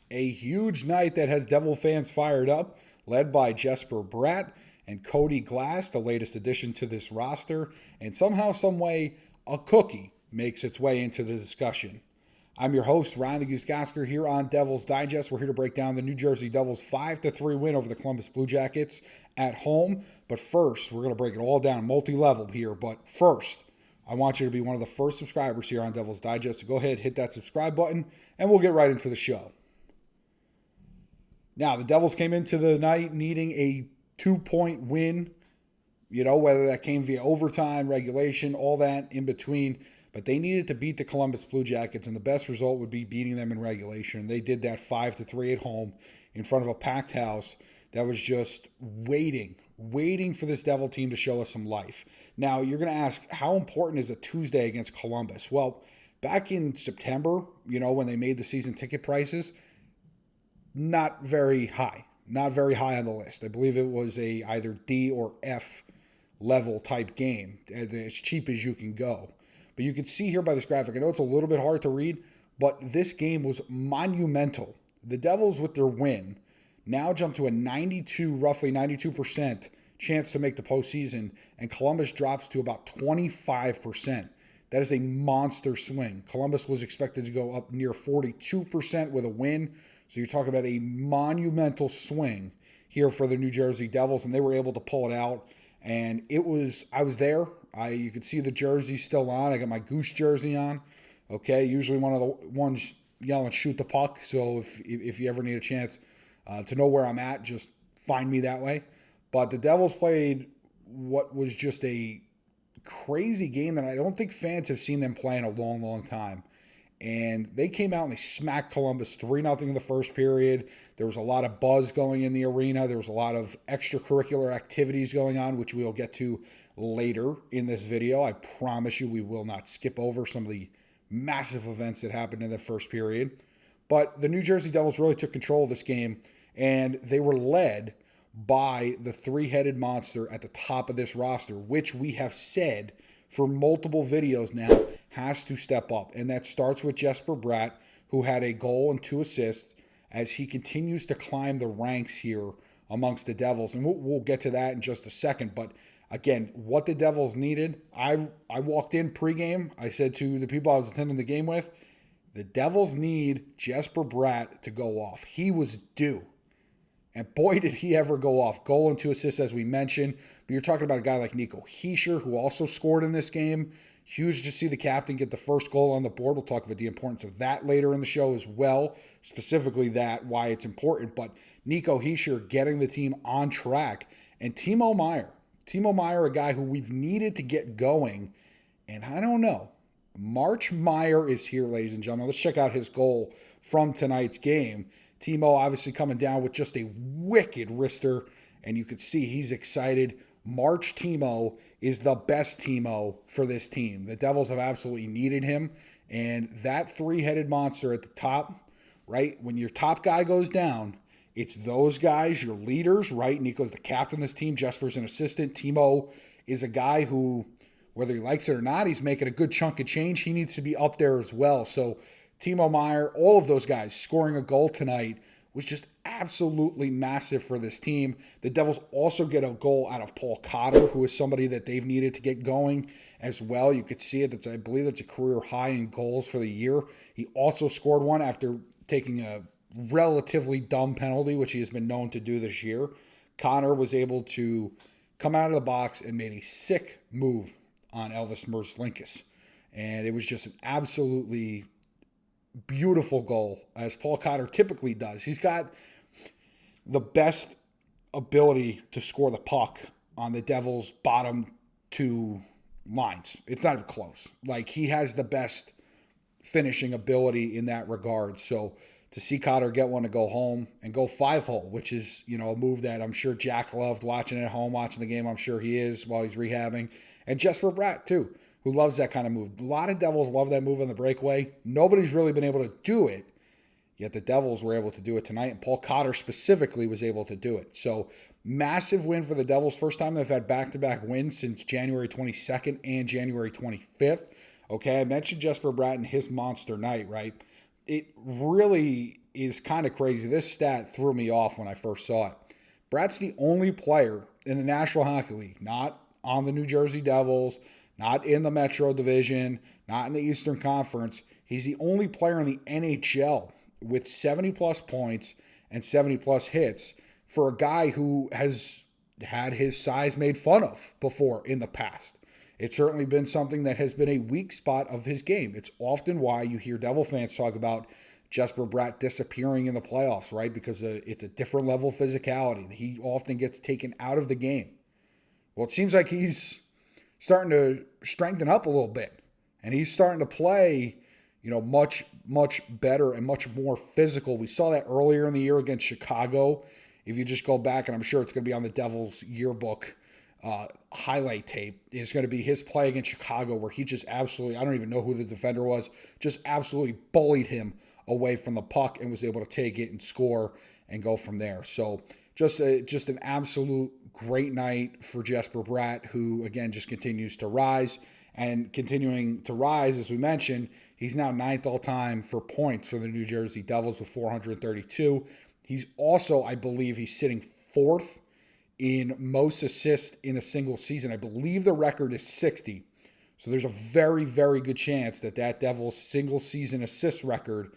A huge night that has Devil fans fired up, led by Jesper Bratt and Cody Glass, the latest addition to this roster. And somehow, someway, a cookie makes its way into the discussion. I'm your host, Ryan the Gosiker, here on Devils Digest. We're here to break down the New Jersey Devils' 5-3 win over the Columbus Blue Jackets at home. But first, we're going to break it all down multi-level here. But first, I want you to be one of the first subscribers here on Devils Digest. So go ahead, hit that subscribe button, and we'll get right into the show. Now, the Devils came into the night needing a 2-point win, whether that came via overtime, regulation, all that in between. But they needed to beat the Columbus Blue Jackets, and the best result would be beating them in regulation. They did that 5-3 at home in front of a packed house that was just waiting for this Devil team to show us some life. Now, you're going to ask, how important is a Tuesday against Columbus? Well, back in September, when they made the season ticket prices, not very high on the list. I believe it was a either D or F level type game, as cheap as you can go. But you can see here by this graphic, I know it's a little bit hard to read, but this game was monumental. The Devils, with their win, now jump to a roughly 92% chance to make the postseason, and Columbus drops to about 25%. That is a monster swing. Columbus was expected to go up near 42% with a win. So you're talking about a monumental swing here for the New Jersey Devils, and they were able to pull it out. And I was there. You could see the jersey still on. I got my Goose jersey on. Okay, usually one of the ones yelling, "Shoot the puck." So if you ever need a chance to know where I'm at, just find me that way. But the Devils played what was just a crazy game that I don't think fans have seen them play in a long, long time. And they came out and they smacked Columbus 3-0 in the first period. There was a lot of buzz going in the arena. There was a lot of extracurricular activities going on, which we'll get to later in this video. I promise you we will not skip over some of the massive events that happened in the first period. But the New Jersey Devils really took control of this game, and they were led by the three-headed monster at the top of this roster, which we have said for multiple videos now has to step up. And that starts with Jesper Bratt, who had a goal and 2 assists as he continues to climb the ranks here amongst the Devils. And we'll get to that in just a second. But again, what the Devils needed, I walked in pregame. I said to the people I was attending the game with, the Devils need Jesper Bratt to go off. He was due. And boy, did he ever go off. Goal and 2 assists, as we mentioned. But you're talking about a guy like Nico Hischier, who also scored in this game. Huge to see the captain get the first goal on the board. We'll talk about the importance of that later in the show as well. Specifically why it's important. But Nico Hischier getting the team on track. And Timo Meier, a guy who we've needed to get going. And I don't know. March Meier is here, ladies and gentlemen. Let's check out his goal from tonight's game. Timo obviously coming down with just a wicked wrister, and you could see he's excited. March Timo is the best Timo for this team. The Devils have absolutely needed him, and that three-headed monster at the top, right? When your top guy goes down, it's those guys, your leaders, right? Nico's the captain of this team. Jesper's an assistant. Timo is a guy who, whether he likes it or not, he's making a good chunk of change. He needs to be up there as well. So Timo Meier, all of those guys scoring a goal tonight was just absolutely massive for this team. The Devils also get a goal out of Paul Cotter, who is somebody that they've needed to get going as well. You could see it. I believe that's a career high in goals for the year. He also scored one after taking a relatively dumb penalty, which he has been known to do this year. Cotter was able to come out of the box and made a sick move on Elvis Merzlikins. And it was just an absolutely beautiful goal, as Paul Cotter typically does. He's got the best ability to score the puck on the Devils' bottom 2 lines. It's not even close. Like, he has the best finishing ability in that regard. So to see Cotter get one to go home and go 5-hole, which is, a move that I'm sure Jack loved watching at home, watching the game. I'm sure he is while he's rehabbing. And Jesper Bratt, too, who loves that kind of move. A lot of Devils love that move on the breakaway. Nobody's really been able to do it, yet the Devils were able to do it tonight, and Paul Cotter specifically was able to do it. So massive win for the Devils. First time they've had back-to-back wins since January 22nd and January 25th. Okay, I mentioned Jesper Bratt and his monster night, right? It really is kind of crazy. This stat threw me off when I first saw it. Bratt's the only player in the National Hockey League, not on the New Jersey Devils, not in the Metro Division, not in the Eastern Conference. He's the only player in the NHL with 70-plus points and 70-plus hits for a guy who has had his size made fun of before in the past. It's certainly been something that has been a weak spot of his game. It's often why you hear Devil fans talk about Jesper Bratt disappearing in the playoffs, right? Because it's a different level of physicality. He often gets taken out of the game. Well, it seems like he's starting to strengthen up a little bit. And he's starting to play, much, much better and much more physical. We saw that earlier in the year against Chicago. If you just go back, and I'm sure it's going to be on the Devils yearbook highlight tape, is going to be his play against Chicago where he just absolutely, I don't even know who the defender was, just absolutely bullied him away from the puck and was able to take it and score and go from there. So just an absolute great night for Jesper Bratt, who, again, just continues to rise. And continuing to rise, as we mentioned, he's now 9th all-time for points for the New Jersey Devils with 432. He's also, I believe, he's sitting 4th in most assists in a single season. I believe the record is 60. So there's a very, very good chance that Devils single-season assist record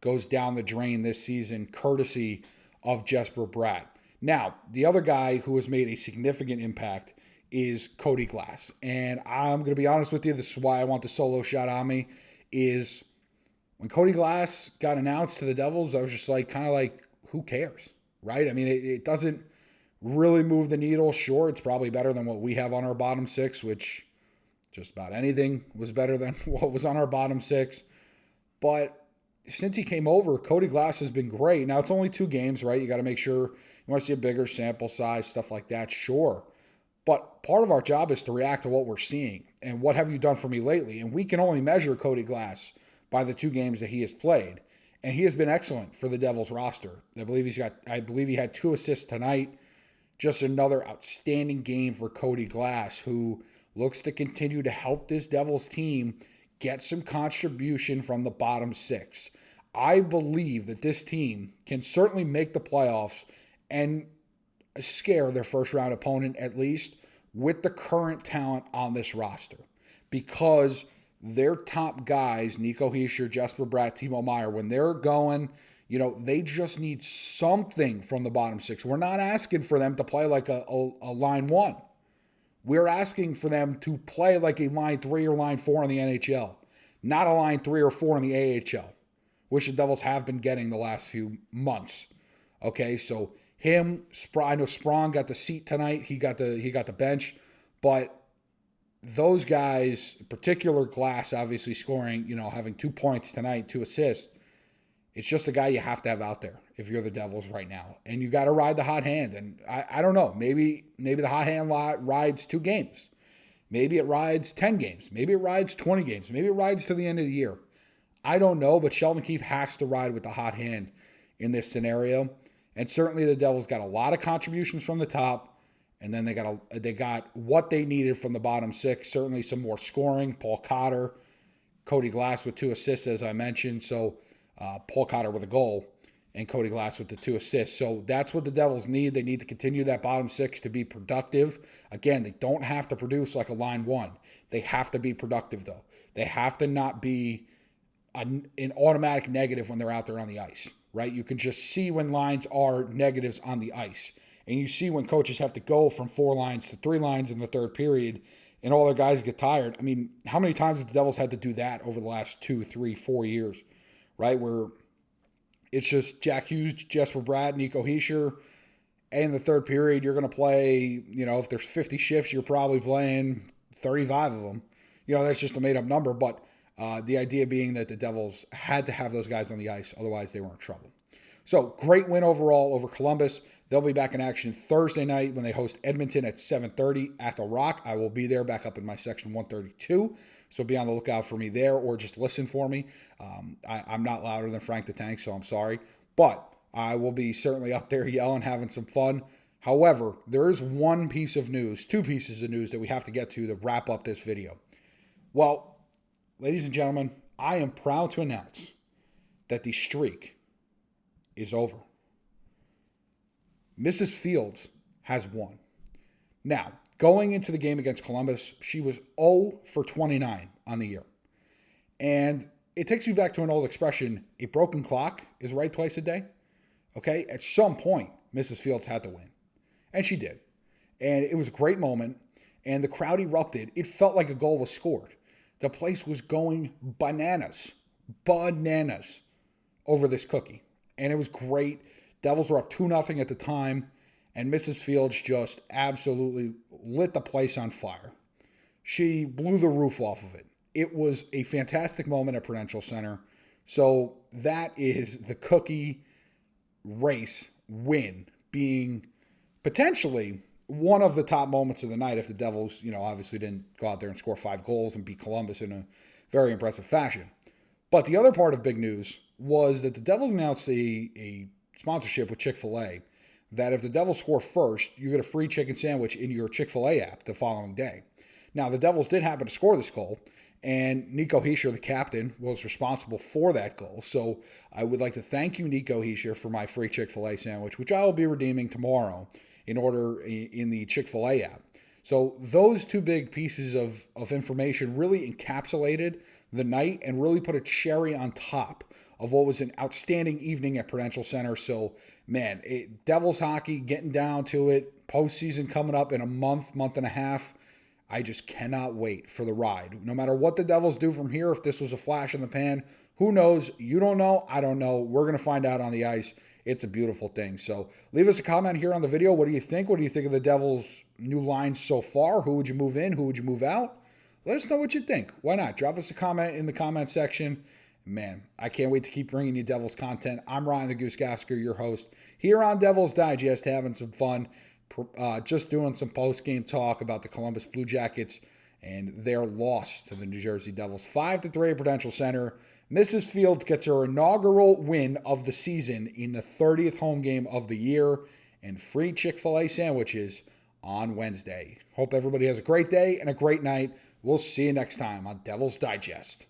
goes down the drain this season, courtesy of Jesper Bratt. Now, the other guy who has made a significant impact is Cody Glass. And I'm going to be honest with you, this is why I want the solo shot on me, is when Cody Glass got announced to the Devils, I was just kind of like, who cares, right? I mean, it doesn't really move the needle. Sure, it's probably better than what we have on our bottom six, which just about anything was better than what was on our bottom six. But since he came over, Cody Glass has been great. Now, it's only 2 games, right? You got to make sure you want to see a bigger sample size, stuff like that, sure. But part of our job is to react to what we're seeing. And what have you done for me lately? And we can only measure Cody Glass by the 2 games that he has played. And he has been excellent for the Devils roster. I believe he had 2 assists tonight. Just another outstanding game for Cody Glass, who looks to continue to help this Devils team get some contribution from the bottom 6. I believe that this team can certainly make the playoffs and scare their first-round opponent, at least, with the current talent on this roster. Because their top guys, Nico, Hischier, Jesper, Bratt, Timo, Meier, when they're going, they just need something from the bottom 6. We're not asking for them to play like a line 1. We're asking for them to play like a line 3 or line 4 in the NHL, not a line 3 or 4 in the AHL, which the Devils have been getting the last few months. Okay, so him, I know Sprong got the seat tonight. He got the bench, but those guys, in particular Glass, obviously scoring, having 2 points tonight, 2 assists. It's just a guy you have to have out there if you're the Devils right now. And you got to ride the hot hand. And I don't know. Maybe the hot hand rides 2 games. Maybe it rides 10 games. Maybe it rides 20 games. Maybe it rides to the end of the year. I don't know, but Sheldon Keefe has to ride with the hot hand in this scenario. And certainly the Devils got a lot of contributions from the top. And then they got what they needed from the bottom 6. Certainly some more scoring. Paul Cotter, Cody Glass with 2 assists, as I mentioned. So Paul Cotter with a goal and Cody Glass with the 2 assists. So that's what the Devils need. They need to continue that bottom 6 to be productive. Again, they don't have to produce like a line 1. They have to be productive, though. They have to not be an automatic negative when they're out there on the ice, right? You can just see when lines are negatives on the ice. And you see when coaches have to go from 4 lines to 3 lines in the third period and all their guys get tired. I mean, how many times have the Devils had to do that over the last 2, 3, 4 years? Right, where it's just Jack Hughes, Jesper Bratt, Nico Hischier, and in the third period, you're going to play, if there's 50 shifts, you're probably playing 35 of them. That's just a made-up number, but the idea being that the Devils had to have those guys on the ice, otherwise they were in trouble. So, great win overall over Columbus. They'll be back in action Thursday night when they host Edmonton at 7:30 at The Rock. I will be there back up in my section 132. So be on the lookout for me there or just listen for me. I'm not louder than Frank the Tank, so I'm sorry. But I will be certainly up there yelling, having some fun. However, there is 2 pieces of news that we have to get to wrap up this video. Well, ladies and gentlemen, I am proud to announce that the streak is over. Mrs. Fields has won. Now, going into the game against Columbus, she was 0 for 29 on the year. And it takes me back to an old expression, a broken clock is right twice a day. Okay? At some point, Mrs. Fields had to win. And she did. And it was a great moment. And the crowd erupted. It felt like a goal was scored. The place was going bananas over this cookie. And it was great. Devils were up 2-0 at the time. And Mrs. Fields just absolutely lit the place on fire. She blew the roof off of it. It was a fantastic moment at Prudential Center. So that is the cookie race win being potentially one of the top moments of the night if the Devils, obviously didn't go out there and score 5 goals and beat Columbus in a very impressive fashion. But the other part of big news was that the Devils announced a sponsorship with Chick-fil-A that if the Devils score first, you get a free chicken sandwich in your Chick-fil-A app the following day. Now, the Devils did happen to score this goal, and Nico Hischier, the captain, was responsible for that goal. So I would like to thank you, Nico Hischier, for my free Chick-fil-A sandwich, which I will be redeeming tomorrow in the Chick-fil-A app. So those two big pieces of information really encapsulated the night and really put a cherry on top of what was an outstanding evening at Prudential Center. So, man, Devils hockey, getting down to it, postseason coming up in a month and a half. I just cannot wait for the ride. No matter what the Devils do from here, if this was a flash in the pan, who knows? You don't know. I don't know. We're going to find out on the ice. It's a beautiful thing. So leave us a comment here on the video. What do you think? What do you think of the Devils' new lines so far? Who would you move in? Who would you move out? Let us know what you think. Why not? Drop us a comment in the comment section. Man, I can't wait to keep bringing you Devils content. I'm Ryan the Goose Gosiker, your host, here on Devils Digest, having some fun. Just doing some post-game talk about the Columbus Blue Jackets and their loss to the New Jersey Devils. 5-3 at Prudential Center. Mrs. Fields gets her inaugural win of the season in the 30th home game of the year, and free Chick-fil-A sandwiches on Wednesday. Hope everybody has a great day and a great night. We'll see you next time on Devils Digest.